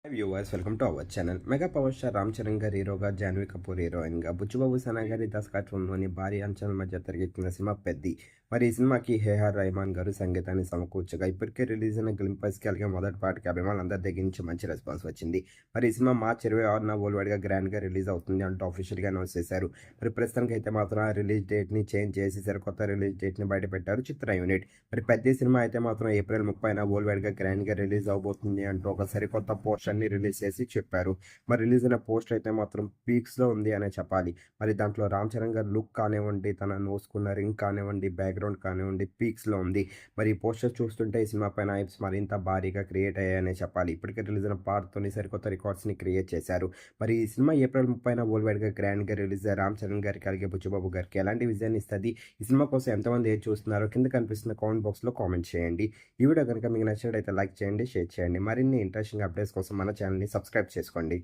Viewers welcome to our channel. Mega power star Ram Charan గారి హీరోగా, జాన్వీ కపూర్ హీరోయిన్గా, బుచ్చుబాబు సనా గారి దర్శకత్వంలోని భారీ అంచనాల మధ్య తెరకెక్కిన సినిమా పెద్ది. మరి ఈ సినిమాకి ఏఆర్ రెహమాన్ గారు సంగీతాన్ని సమకూర్చగా ఇప్పటికే రిలీజ్ అయిన గ్లింపర్స్కి అలాగే మొదటి పాటకి అభిమానులందరి దగ్గర నుంచి మంచి రెస్పాన్స్ వచ్చింది. మరి ఈ సినిమా మార్చి 26న వరల్డ్ వైడ్గా గ్రాండ్గా రిలీజ్ అవుతుంది అంటూ ఆఫీషియల్గా అనౌన్స్ చేశారు. మరి ప్రస్తుతానికి అయితే మాత్రం ఆ రిలీజ్ డేట్ని చేంజ్ చేసేసారు. కొత్త రిలీజ్ డేట్ని బయటపెట్టారు చిత్ర యూనిట్. మరి పెద్ద సినిమా అయితే మాత్రం ఏప్రిల్ 30న వరల్డ్ వైడ్గా గ్రాండ్గా రిలీజ్ అవబోతుంది అంటూ ఒక సరికొత్త పోస్టర్ని రిలీజ్ చేసి చెప్పారు. మరి రిలీజ్ అయిన పోస్టర్ అయితే మాత్రం పీక్స్లో ఉంది అనే చెప్పాలి. మరి దాంట్లో రామ్ చరణ్ గారి లుక్ కానివ్వండి, తన నోసుకున్న రింగ్ కానివ్వండి, బ్యాక్గ్రౌండ్ కానివ్వండి పీక్స్లో ఉంది. మరి ఈ పోస్టర్ చూస్తుంటే ఈ సినిమా పైన హైప్స్ మరింత భారీగా క్రియేట్ అయ్యాయనే చెప్పాలి. ఇప్పటికే రిలీజ్ అయిన పాటతోని సరికొత్త రికార్డ్స్ని క్రియేట్ చేశారు. మరి ఈ సినిమా ఏప్రిల్ 30న వరల్డ్ వైడ్గా గ్రాండ్గా రిలీజ్ అయ్యే రామ్ చరణ్ గారికి అలాగే బుచ్చిబాబు గారికి ఎలాంటి విజయాన్ని ఇస్తుంది, ఈ సినిమా కోసం ఎంతమంది ఏది చూస్తున్నారో కింద కనిపిస్తున్న కామెంట్ బాక్స్లో కామెంట్ చేయండి. ఈ వీడియో కనుక మీకు నచ్చినట్లయితే లైక్ చేయండి, షేర్ చేయండి. మరిన్ని ఇంట్రెస్టింగ్ అప్డేట్స్ కోసం మన ఛానల్ని సబ్స్క్రైబ్ చేసుకోండి.